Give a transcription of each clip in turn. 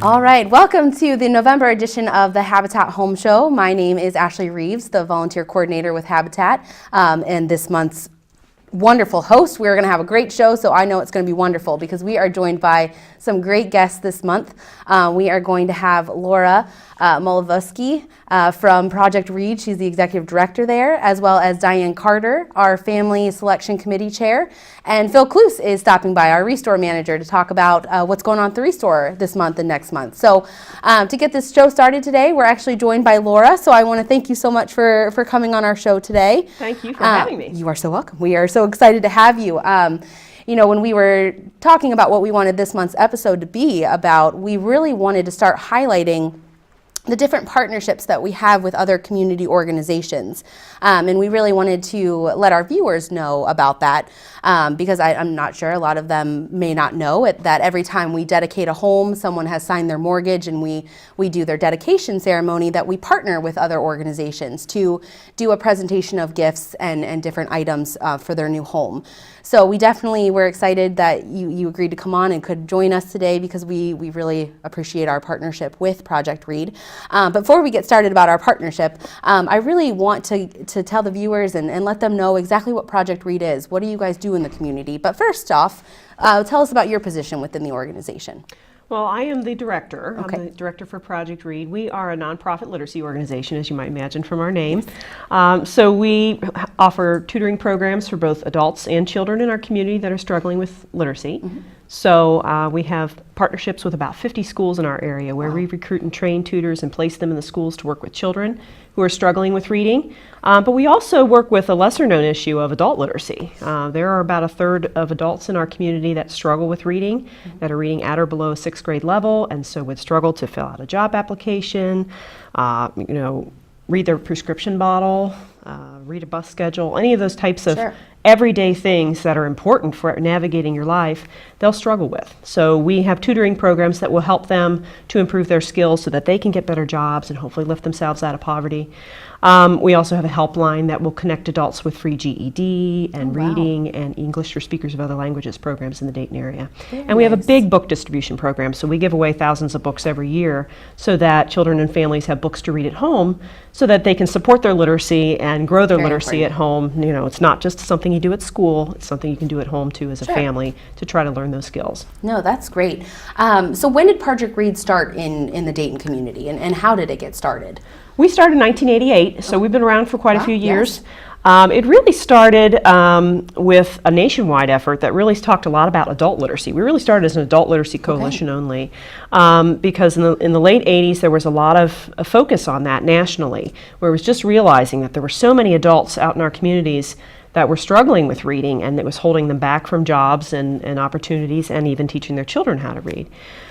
All right, welcome to the November edition of the Habitat Home Show. My name is Ashley Reeves, the volunteer coordinator with Habitat, and this month's wonderful host. We're going to have a great show, so I know it's going to be wonderful because we are joined by some great guests this month. We are going to have Laura Mlazovsky from Project Reeves. She's the executive director there, as well as Diane Carter, our family selection committee chair. And Phil Kloos is stopping by, our Restore manager, to talk about what's going on at the Restore this month and next month. So to get this show started today, we're actually joined by Laura. So I want to thank you so much for coming on our show today. Thank you for having me. You are so welcome. We are so excited to have you. You know, when we were talking about what we wanted this month's episode to be about, we really wanted to start highlighting the different partnerships that we have with other community organizations. And we really wanted to let our viewers know about that because I'm not sure, a lot of them may not know it, that every time we dedicate a home, someone has signed their mortgage and we do their dedication ceremony, that we partner with other organizations to do a presentation of gifts and different items for their new home. So we definitely were excited that you agreed to come on and could join us today because we really appreciate our partnership with Project Reed. Before we get started about our partnership, I really want to tell the viewers and let them know exactly what Project Reed is. What do you guys do in the community? But first off, tell us about your position within the organization. Well, I am the director. Okay. I'm the director for Project Reed. We are a nonprofit literacy organization, as you might imagine from our name. So we offer tutoring programs for both adults and children in our community that are struggling with literacy. Mm-hmm. So we have partnerships with about 50 schools in our area where we recruit and train tutors and place them in the schools to work with children who are struggling with reading. But we also work with a lesser known issue of adult literacy. There are about a third of adults in our community that struggle with reading, that are reading at or below a sixth grade level, and so would struggle to fill out a job application, read their prescription bottle, read a bus schedule, any of those types of everyday things that are important for navigating your life, they'll struggle with. So we have tutoring programs that will help them to improve their skills so that they can get better jobs and hopefully lift themselves out of poverty. We also have a helpline that will connect adults with free GED and reading and English for speakers of other languages programs in the Dayton area. And we have a big book distribution program, so we give away thousands of books every year so that children and families have books to read at home so that they can support their literacy and grow their literacy at home. You know, it's not just something you do at school, it's something you can do at home too as a family to try to learn those skills. No, that's great. So when did Project Reed start in the Dayton community and how did it get started? We started in 1988, so we've been around for quite a few years. It really started with a nationwide effort that really talked a lot about adult literacy. We really started as an adult literacy coalition only because in the late 80s there was a lot of focus on that nationally, where it was just realizing that there were so many adults out in our communities that were struggling with reading and it was holding them back from jobs and opportunities and even teaching their children how to read.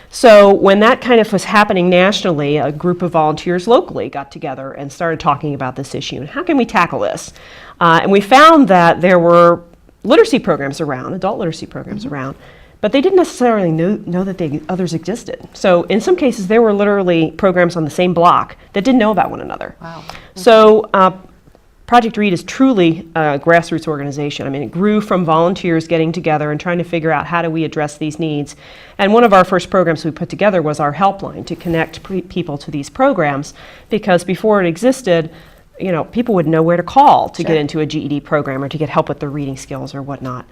So when that kind of was happening nationally, a group of volunteers locally got together and started talking about this issue and how can we tackle this? And we found that there were literacy programs around, adult literacy programs around, but they didn't necessarily know that others existed. So in some cases there were literally programs on the same block that didn't know about one another. Wow. So Project Reed is truly a grassroots organization. I mean, it grew from volunteers getting together and trying to figure out how do we address these needs. And one of our first programs we put together was our helpline to connect people to these programs, because before it existed, you know, people would know where to call to get into a GED program or to get help with their reading skills or whatnot.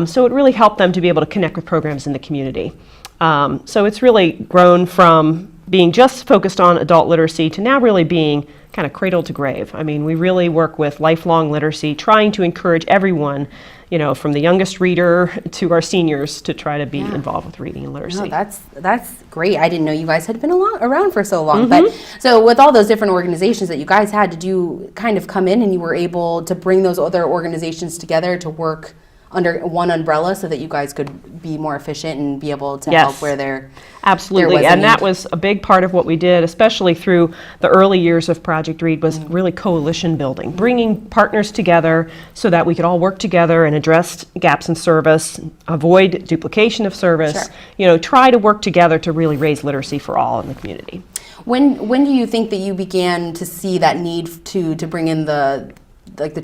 So it really helped them to be able to connect with programs in the community. So it's really grown from being just focused on adult literacy to now really being kind of cradle to grave. I mean, we really work with lifelong literacy, trying to encourage everyone, you know, from the youngest reader to our seniors to try to be involved with reading and literacy. No, that's great. I didn't know you guys had been around for so long. But so with all those different organizations that you guys had, did you kind of come in and you were able to bring those other organizations together to work under one umbrella so that you guys could be more efficient and be able to help where there absolutely there was and that was a big part of what we did, especially through the early years of Project Reed, was really coalition building, bringing partners together so that we could all work together and address gaps in service, avoid duplication of service, you know, try to work together to really raise literacy for all in the community. When do you think that you began to see that need to bring in the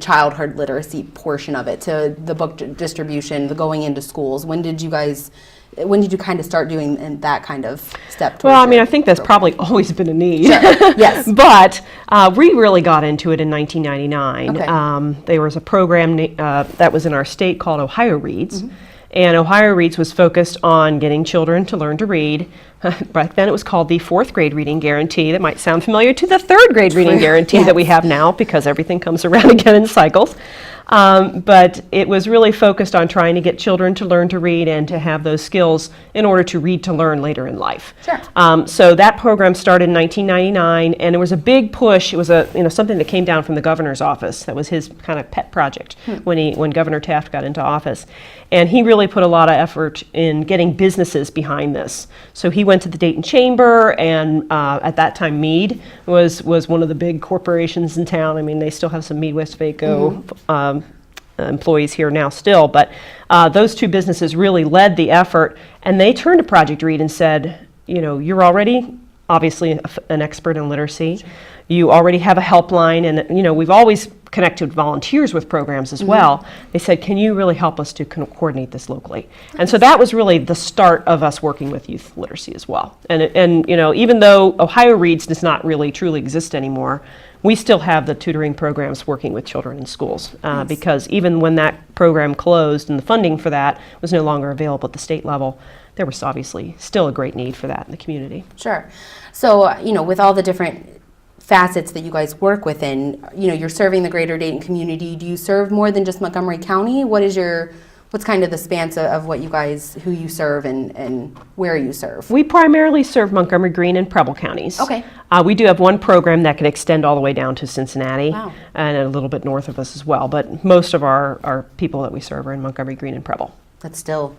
childhood literacy portion of it, to the book distribution, the going into schools? When did you guys when did you kind of start doing that kind of step? Well, I mean, I think that's probably always been a need. Sure. Yes. But we really got into it in 1999. Okay. There was a program that was in our state called Ohio Reads. Mm-hmm. And Ohio Reads was focused on getting children to learn to read. Back then it was called the 4th grade reading guarantee. That might sound familiar to the 3rd grade reading guarantee Yes. that we have now, because everything comes around again in cycles. But it was really focused on trying to get children to learn to read and to have those skills in order to read to learn later in life. Sure. So that program started in 1999, and it was a big push. It was something that came down from the governor's office. That was his kind of pet project when Governor Taft got into office. And he really put a lot of effort in getting businesses behind this. So he went to the Dayton Chamber, and at that time Mead was one of the big corporations in town. I mean, they still have some Mead Westvaco employees here now still, but those two businesses really led the effort, and they turned to Project Read and said, you're already obviously an expert in literacy. Sure. You already have a helpline, and we've always connected volunteers with programs as well. They said, can you really help us to coordinate this locally? Nice. And so that was really the start of us working with youth literacy as well. And even though Ohio Reads does not really truly exist anymore, we still have the tutoring programs working with children in schools, nice. Because even when that program closed and the funding for that was no longer available at the state level, there was obviously still a great need for that in the community. Sure. So, with all the different facets that you guys work within, you're serving the greater Dayton community. Do you serve more than just Montgomery County? What's kind of the spans of what who you serve and where you serve? We primarily serve Montgomery, Greene, and Preble counties. Okay. We do have one program that can extend all the way down to Cincinnati. Wow. And a little bit north of us as well. But most of our people that we serve are in Montgomery, Greene, and Preble. That's still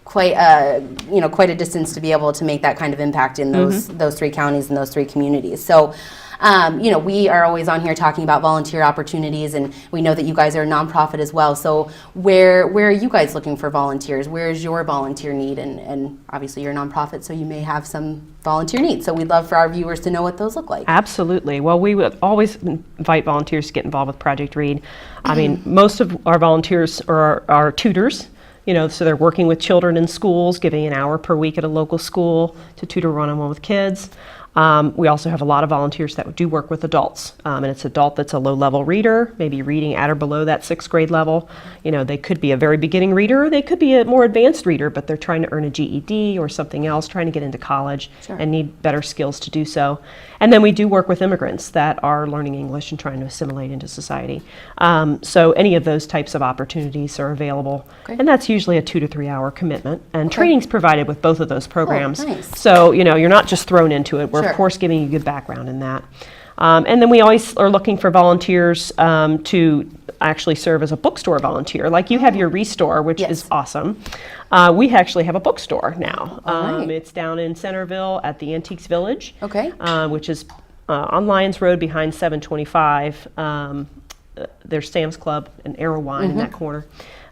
quite a distance to be able to make that kind of impact in those 3 counties and those 3 communities. So, we are always on here talking about volunteer opportunities, and we know that you guys are a nonprofit as well. So where are you guys looking for volunteers? Where is your volunteer need? And obviously you're a nonprofit, so you may have some volunteer needs. So we'd love for our viewers to know what those look like. Absolutely. Well, we would always invite volunteers to get involved with Project Read. I mean, most of our volunteers are tutors. So they're working with children in schools, giving an hour per week at a local school to tutor one-on-one with kids. We also have a lot of volunteers that do work with adults, and it's adult that's a low-level reader, maybe reading at or below that 6th grade level. They could be a very beginning reader, or they could be a more advanced reader, but they're trying to earn a GED or something else, trying to get into college. Sure. And need better skills to do so. And then we do work with immigrants that are learning English and trying to assimilate into society. So any of those types of opportunities are available. Okay. And that's usually a 2 to 3 hour commitment. And training's provided with both of those programs. Oh, nice. So, you're not just thrown into it. We're, Sure. of course, giving you good background in that. And then we always are looking for volunteers to actually serve as a bookstore volunteer. Like you have your Restore, which is awesome. We actually have a bookstore now. Right. It's down in Centerville at the Antiques Village, which is on Lyons Road behind 725. There's Sam's Club and Arrow Wine in that corner.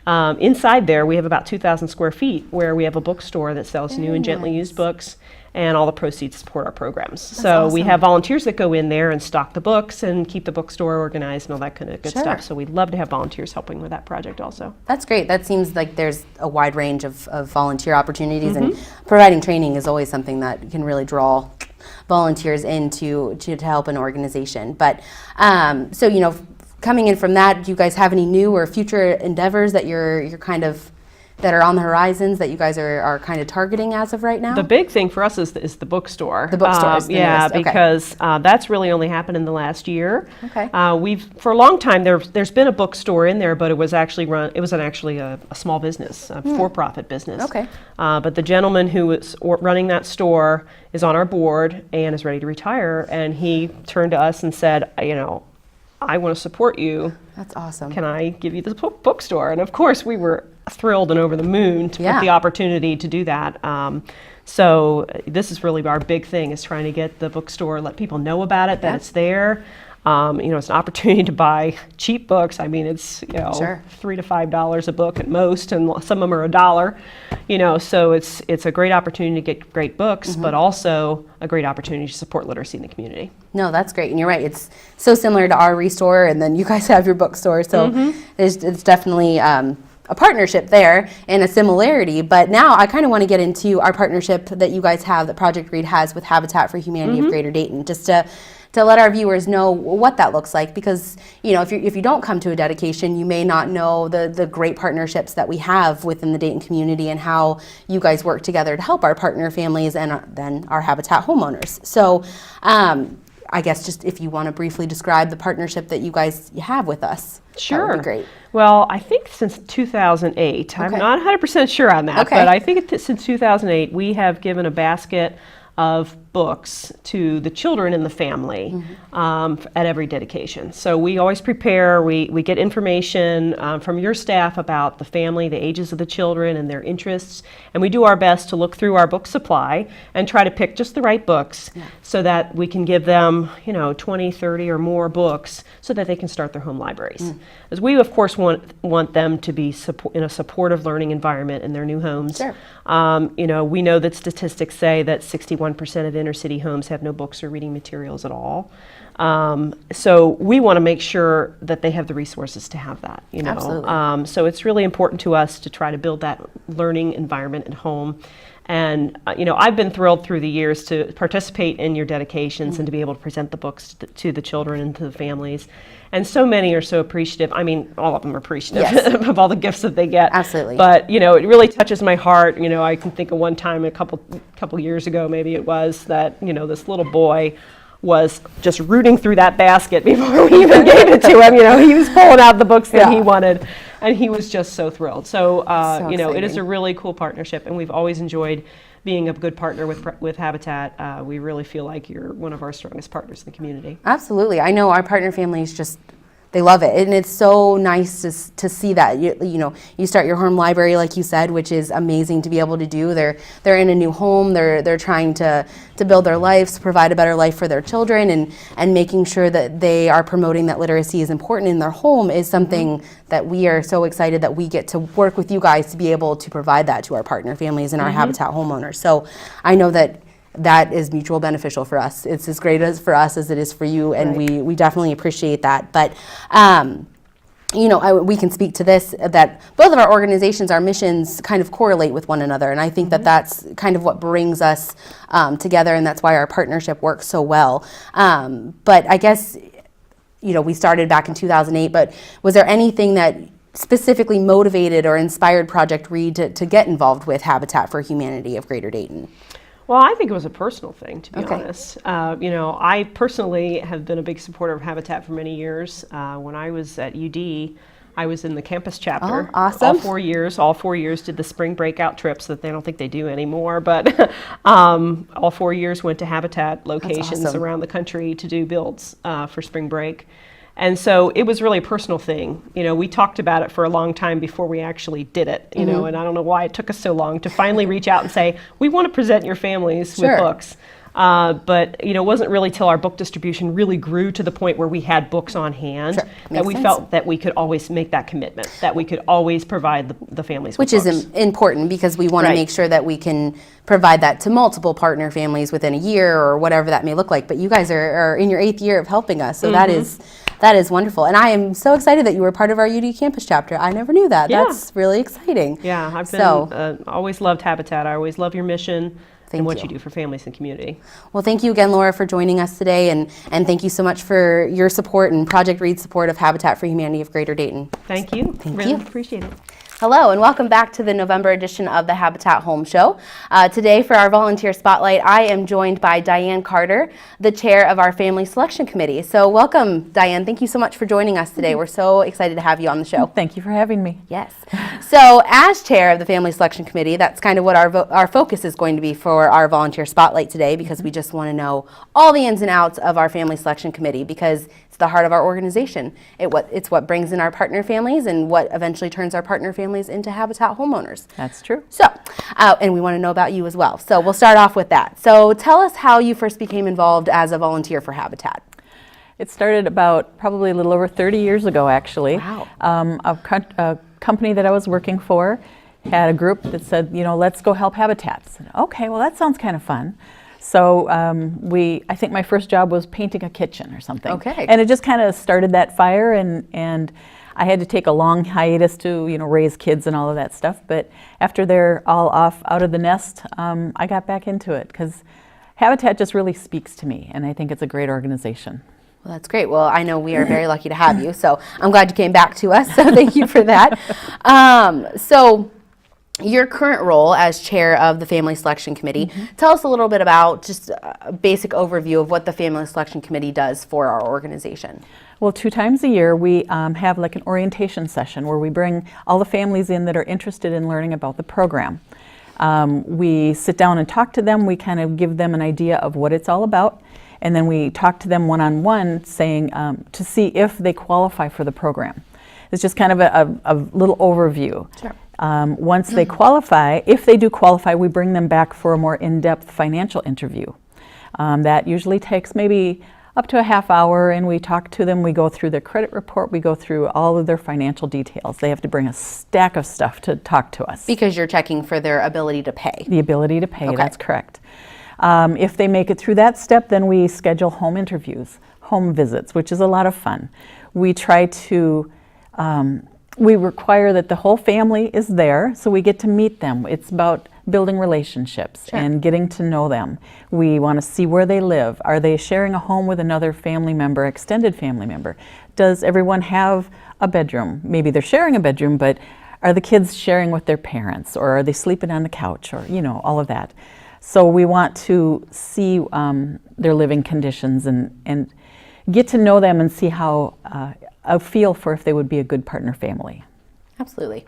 Inside there, we have about 2,000 square feet where we have a bookstore that sells new and gently used books, and all the proceeds support our programs. So we have volunteers that go in there and stock the books and keep the bookstore organized and all that kind of good stuff. So we'd love to have volunteers helping with that project also. That's great. That seems like there's a wide range of volunteer opportunities, and providing training is always something that can really draw volunteers in to help an organization. But so coming in from that, do you guys have any new or future endeavors that you're kind of that are on the horizons that you guys are kind of targeting as of right now? The big thing for us is the bookstore. The bookstore is the newest. Okay. Because that's really only happened in the last year. Okay. For a long time there's been a bookstore in there, but it was actually a small business, a for-profit business. Okay. But the gentleman who was running that store is on our board and is ready to retire, and he turned to us and said, I want to support you. That's awesome. Can I give you the bookstore? And of course, we were thrilled and over the moon to get the opportunity to do that. So this is really our big thing, is trying to get the bookstore, let people know about it, that it's there. It's an opportunity to buy cheap books. I mean, it's $3 to $5 a book at most, and some of them are $1. So it's a great opportunity to get great books, but also a great opportunity to support literacy in the community. No, that's great, and you're right. It's so similar to our Restore, and then you guys have your bookstore. So it's definitely a a partnership there and a similarity. But now I kind of want to get into our partnership that you guys have, that Project Reed has with Habitat for Humanity of Greater Dayton, just to let our viewers know what that looks like, because if you don't come to a dedication, you may not know the great partnerships that we have within the Dayton community and how you guys work together to help our partner families and then our Habitat homeowners. So I guess just if you want to briefly describe the partnership that you guys have with us. Sure. That would be great. Well, I think since 2008, I'm not 100% sure on that, but I think since 2008 we have given a basket of books to the children in the family at every dedication. So we always prepare, we get information from your staff about the family, the ages of the children and their interests, and we do our best to look through our book supply and try to pick just the right books so that we can give them 20, 30 or more books so that they can start their home libraries. As we of course want them to be in a supportive learning environment in their new homes. Sure. We know that statistics say that 61% of inner city homes have no books or reading materials at all. So we want to make sure that they have the resources to have that. Absolutely. So it's really important to us to try to build that learning environment at home. And I've been thrilled through the years to participate in your dedications and to be able to present the books to the children and to the families. And so many are so appreciative. I mean, all of them are appreciative of all the gifts that they get. Absolutely. But it really touches my heart. I can think of one time a couple years ago, maybe it was, that this little boy was just rooting through that basket before we even gave it to him. He was pulling out the books that he wanted, and he was just so thrilled. So, it is a really cool partnership, and we've always enjoyed being a good partner with Habitat. We really feel like you're one of our strongest partners in the community. Absolutely. I know our partner families they love it, and it's so nice to see that. You start your home library, like you said, which is amazing to be able to do. They're in a new home. They're trying to build their lives, provide a better life for their children, and making sure that they are promoting that literacy is important in their home is something that we are so excited that we get to work with you guys to be able to provide that to our partner families and our Habitat homeowners. So I know that is mutual beneficial for us. It's as great as for us as it is for you, and we definitely appreciate that. But we can speak to this, that both of our organizations, our missions kind of correlate with one another, and I think that that's kind of what brings us together, and that's why our partnership works so well. But I guess we started back in 2008, but was there anything that specifically motivated or inspired Project Reed to get involved with Habitat for Humanity of Greater Dayton? Well, I think it was a personal thing, to be honest. I personally have been a big supporter of Habitat for many years. When I was at UD, I was in the campus chapter. Oh, awesome. All 4 years did the spring breakout trips that they don't think they do anymore, but all 4 years went to Habitat locations around the country to do builds for spring break. And so it was really a personal thing. We talked about it for a long time before we actually did it, and I don't know why it took us so long to finally reach out and say, we want to present your families with books. But it wasn't really till our book distribution really grew to the point where we had books on hand that we felt that we could always make that commitment, that we could always provide the families with books. Which is important, because we want to make sure that we can provide that to multiple partner families within a year or whatever that may look like. But you guys are in your 8th year of helping us, so that is wonderful. And I am so excited that you were part of our UD campus chapter. I never knew that. Yeah. That's really exciting. Yeah, I've been always loved Habitat. I always love your mission and what you do for families and community. Well, thank you again, Laura, for joining us today, and thank you so much for your support and Project Reed's support of Habitat for Humanity of Greater Dayton. Thank you. Really appreciate it. Hello, and welcome back to the November edition of the Habitat Home Show. Today, for our volunteer spotlight, I am joined by Diane Carter, the chair of our Family Selection Committee. So welcome, Diane. Thank you so much for joining us today. We're so excited to have you on the show. Thank you for having me. Yes. So as chair of the Family Selection Committee, that's kind of what our focus is going to be for our volunteer spotlight today, because we just want to know all the ins and outs of our Family Selection Committee, because the heart of our organization. It's what brings in our partner families and what eventually turns our partner families into Habitat homeowners. That's true. So, and we want to know about you as well. So we'll start off with that. So tell us how you first became involved as a volunteer for Habitat. It started about probably a little over 30 years ago, actually. Wow. A company that I was working for had a group that said, let's go help Habitat. I said, okay, well, that sounds kind of fun. So I think my first job was painting a kitchen or something. Okay. And it just kind of started that fire, and I had to take a long hiatus to, raise kids and all of that stuff. But after they're all off out of the nest, I got back into it because Habitat just really speaks to me, and I think it's a great organization. Well, that's great. Well, I know we are very lucky to have you, so I'm glad you came back to us. So thank you for that. So your current role as chair of the Family Selection Committee, tell us a little bit about just a basic overview of what the Family Selection Committee does for our organization. Well, 2 times a year we have like an orientation session where we bring all the families in that are interested in learning about the program. We sit down and talk to them. We kind of give them an idea of what it's all about. And then we talk to them one-on-one saying to see if they qualify for the program. It's just kind of a little overview. Sure. Once they qualify, if they do qualify, we bring them back for a more in-depth financial interview. That usually takes maybe up to a half hour, and we talk to them. We go through their credit report. We go through all of their financial details. They have to bring a stack of stuff to talk to us. Because you're checking for their ability to pay. The ability to pay, Okay. That's correct. If they make it through that step, then we schedule home interviews, home visits, which is a lot of fun. We try to, we require that the whole family is there, so we get to meet them. It's about building relationships and getting to know them. We want to see where they live. Are they sharing a home with another family member, extended family member? Does everyone have a bedroom? Maybe they're sharing a bedroom, but are the kids sharing with their parents, or are they sleeping on the couch, or all of that. So we want to see their living conditions and get to know them and see how a feel for if they would be a good partner family. Absolutely.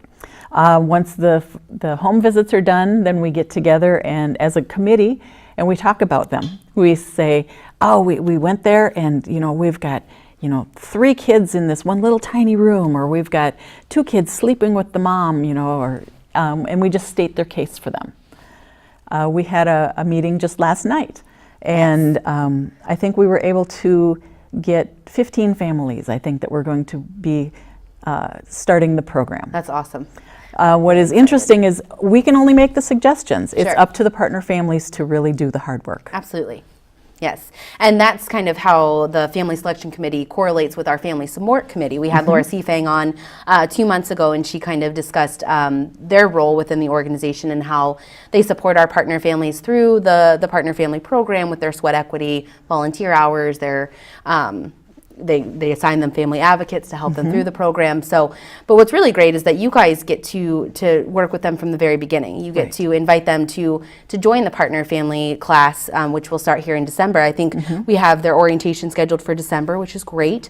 Once the home visits are done, then we get together and as a committee and we talk about them. We say, oh, we went there and we've got 3 kids in this one little tiny room, or we've got 2 kids sleeping with the mom, and we just state their case for them. We had a meeting just last night, and I think we were able to get 15 families, I think, that we're going to be starting the program. That's awesome. What is interesting is we can only make the suggestions. It's Sure. up to the partner families to really do the hard work. Absolutely. Yes. And that's kind of how the Family Selection Committee correlates with our Family Support Committee. We had Laura Seafang on 2 months ago, and she kind of discussed their role within the organization and how they support our partner families through the Partner Family Program with their sweat equity, volunteer hours, their they assign them family advocates to help them through the program. So, but what's really great is that you guys get to work with them from the very beginning. You get to invite them to join the Partner Family class, which will start here in December. I think we have their orientation scheduled for December, which is great.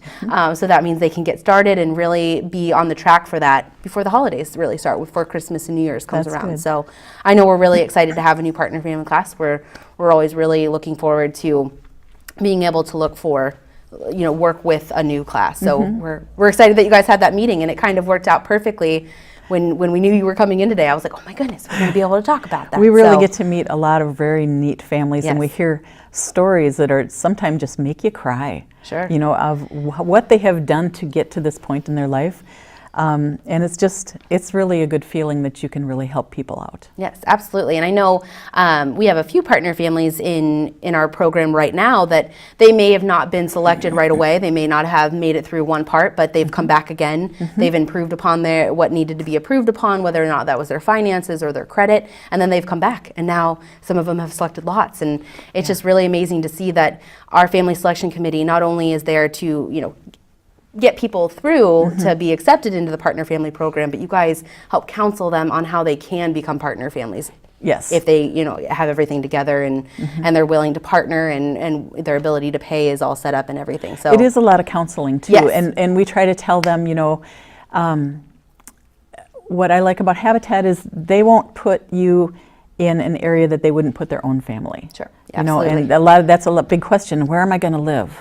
So that means they can get started and really be on the track for that before the holidays really start, before Christmas and New Year's comes That's around. good. So I know we're really excited to have a new Partner Family class. We're always really looking forward to being able to look for work with a new class. So we're excited that you guys had that meeting, and it kind of worked out perfectly. When we knew you were coming in today, I was like, oh my goodness, we're going to be able to talk about that. We really get to meet a lot of very neat families, and we Yes. hear stories that are sometimes just make you cry. Sure. Of what they have done to get to this point in their life. And it's really a good feeling that you can really help people out. Yes, absolutely. And I know we have a few partner families in our program right now that they may have not been selected right away. They may not have made it through one part, but they've come back again. They've improved upon what needed to be improved upon, whether or not that was their finances or their credit, and then they've come back. And now some of them have selected lots. And it's just really amazing to see that our Family Selection Committee not only is there to, get people through to be accepted into the Partner Family Program, but you guys help counsel them on how they can become partner families. Yes. If they, have everything together and they're willing to partner and their ability to pay is all set up and everything. So It is a lot of counseling too. Yes. And we try to tell them, what I like about Habitat is they won't put you in an area that they wouldn't put their own family. Sure. And Absolutely. that's a big question. Where am I going to live?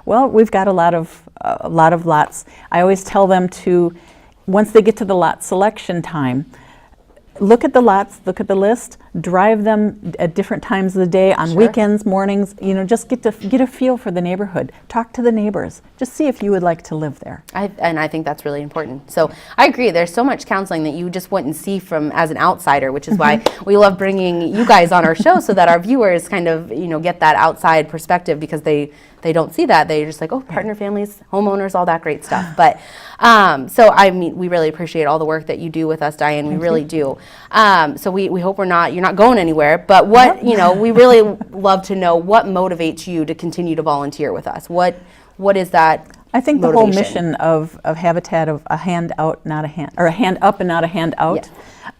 Well, we've got a lot of lots. I always tell them once they get to the lot selection time, look at the lots, look at the list, drive them at different times of the day, on weekends, mornings, just get a feel for the neighborhood. Talk to the neighbors. Just see if you would like to live there. And I think that's really important. So I agree. There's so much counseling that you just wouldn't see from as an outsider, which is why we love bringing you guys on our show so that our viewers kind of, get that outside perspective, because they don't see that. They're just like, oh, partner families, homeowners, all that great stuff. But so I mean, we really appreciate all the work that you do with us, Diane. We really do. So we hope you're not going anywhere. But what we really love to know what motivates you to continue to volunteer with us. What is that? I think the motivation? whole mission of Habitat, of a hand out, not a hand, or a hand up and not a hand out,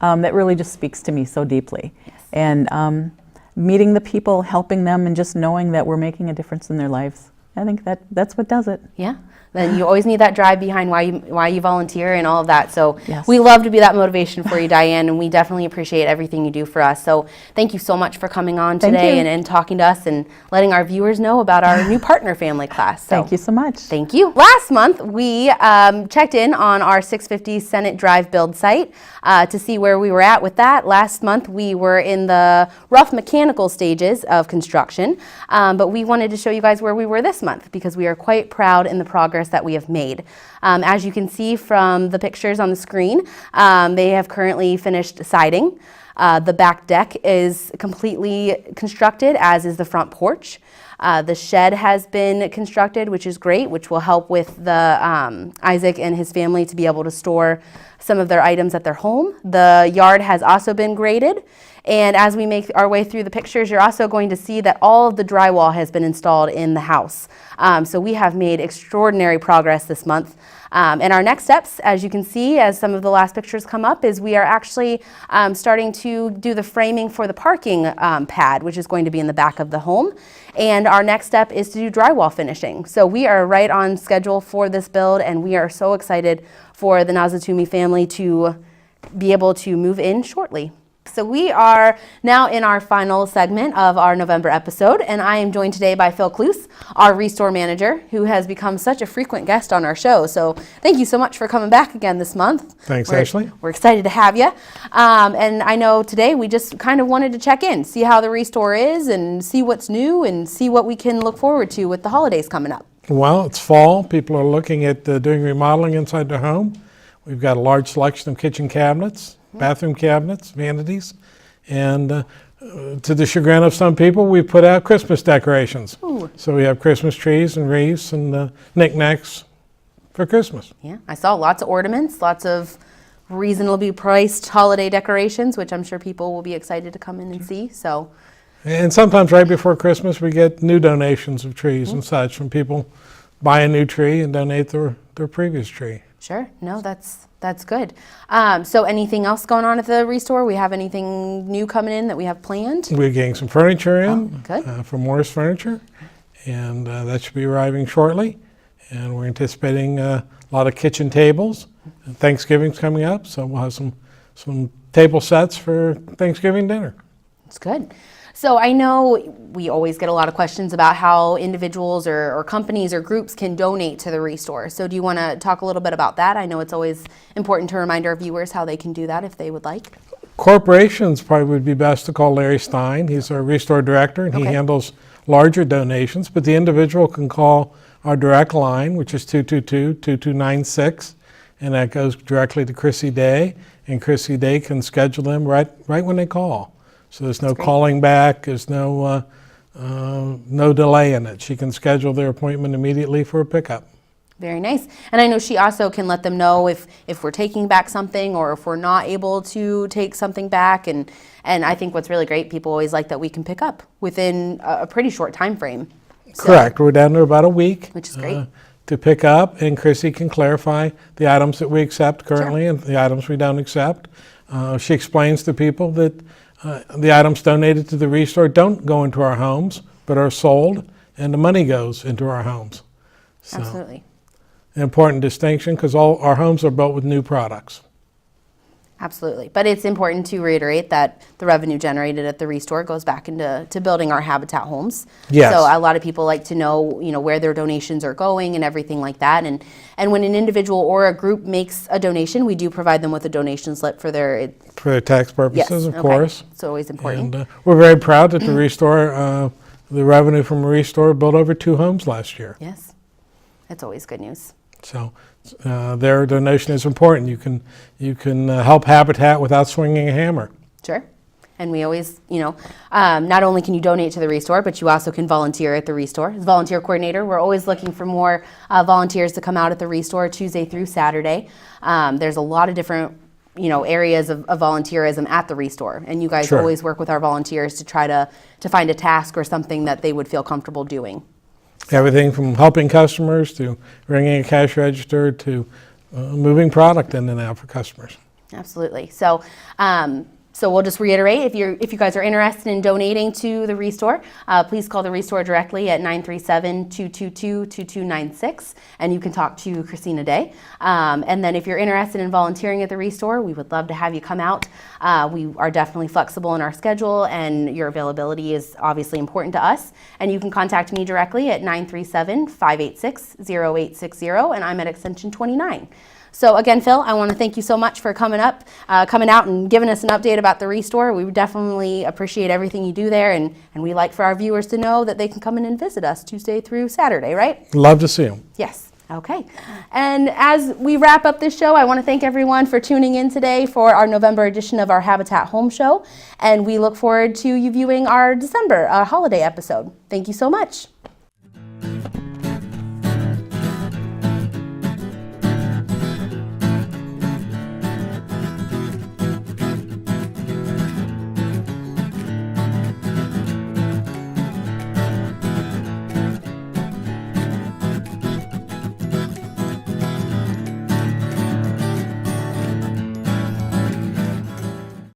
that really just speaks to me so deeply. Yes. And meeting the people, helping them, and just knowing that we're making a difference in their lives. I think that's what does it. Yeah. Then you always need that drive behind why you volunteer and all of that. So Yes. we love to be that motivation for you, Diane, and we definitely appreciate everything you do for us. So thank you so much for coming on Thank today you. and talking to us and letting our viewers know about our new partner family class. So Thank you so much. Thank you. Last month, we checked in on our 650 Senate Drive build site to see where we were at with that. Last month, we were in the rough mechanical stages of construction, but we wanted to show you guys where we were this month because we are quite proud in the progress that we have made. As you can see from the pictures on the screen, they have currently finished siding. The back deck is completely constructed, as is the front porch. The shed has been constructed, which is great, which will help with the Isaac and his family to be able to store some of their items at their home. The yard has also been graded. And as we make our way through the pictures, you're also going to see that all of the drywall has been installed in the house. So we have made extraordinary progress this month. And our next steps, as you can see, as some of the last pictures come up, is we are actually starting to do the framing for the parking pad, which is going to be in the back of the home. And our next step is to do drywall finishing. So we are right on schedule for this build, and we are so excited for the Mlazovsky family to be able to move in shortly. So we are now in our final segment of our November episode, and I am joined today by Phil Kloos, our Restore Manager, who has become such a frequent guest on our show. So thank you so much for coming back again this month. Thanks, Ashley. We're excited to have you. And I know today we just kind of wanted to check in, see how the Restore is, and see what's new, and see what we can look forward to with the holidays coming up. Well, it's fall. People are looking at doing remodeling inside their home. We've got a large selection of kitchen cabinets, bathroom cabinets, vanities, and to the chagrin of some people, we put out Christmas decorations. Ooh. So we have Christmas trees and wreaths and knickknacks for Christmas. Yeah, I saw lots of ornaments, lots of reasonably priced holiday decorations, which I'm sure people will be excited to come in and see. So, And sometimes right before Christmas, we get new donations of trees and such from people buy a new tree and donate their previous tree. sure, no, that's good. So anything else going on at the Restore? We have anything new coming in that we have planned? We're getting some furniture in good. from Morris Furniture, and that should be arriving shortly. And we're anticipating a lot of kitchen tables. Thanksgiving's coming up, so we'll have some table sets for Thanksgiving dinner. That's good. So I know we always get a lot of questions about how individuals or companies or groups can donate to the Restore. So do you want to talk a little bit about that? I know it's always important to remind our viewers how they can do that if they would like. Corporations probably would be best to call Larry Stein. He's our Restore director, and he handles larger donations. But the individual can call our direct line, which is 222-2296, and that goes directly to Chrissy Day. And Chrissy Day can schedule them right when they call. So there's no calling back, there's no delay in it. She can schedule their appointment immediately for a pickup. Very nice. And I know she also can let them know if we're taking back something or if we're not able to take something back. And I think what's really great, people always like that we can pick up within a pretty short time frame. So, Correct. We're down to about a week. Which is great. To pick up, and Chrissy can clarify the items that we accept currently and the items we don't accept. She explains to people that the items donated to the Restore don't go into our homes, but are sold, and the money goes into our homes. So, Absolutely. an important distinction, because all our homes are built with new products. Absolutely. But it's important to reiterate that the revenue generated at the Restore goes back into building our Habitat homes. Yes. So a lot of people like to know, where their donations are going and everything like that. And when an individual or a group makes a donation, we do provide them with a donation slip for their tax purposes, of course. It's always important. And we're very proud that the Restore, the revenue from Restore built over 2 homes last year. Yes. That's always good news. So their donation is important. You can help Habitat without swinging a hammer. Sure. And we always, not only can you donate to the Restore, but you also can volunteer at the Restore. As volunteer coordinator, we're always looking for more volunteers to come out at the Restore Tuesday through Saturday. There's a lot of different, areas of volunteerism at the Restore. And you guys Sure. always work with our volunteers to try to find a task or something that they would feel comfortable doing. Everything from helping customers to ringing a cash register to moving product in and out for customers. Absolutely. So, so we'll just reiterate, if you guys are interested in donating to the Restore, please call the Restore directly at 937-222-2296, and you can talk to Christina Day. And then if you're interested in volunteering at the Restore, we would love to have you come out. We are definitely flexible in our schedule, and your availability is obviously important to us. And you can contact me directly at 937-586-0860, and I'm at extension 29. So again, Phil, I want to thank you so much for coming out and giving us an update about the Restore. We definitely appreciate everything you do there, and we like for our viewers to know that they can come in and visit us Tuesday through Saturday, right? Love to see them. Yes. Okay. And as we wrap up this show, I want to thank everyone for tuning in today for our November edition of our Habitat Home Show, and we look forward to you viewing our December holiday episode. Thank you so much.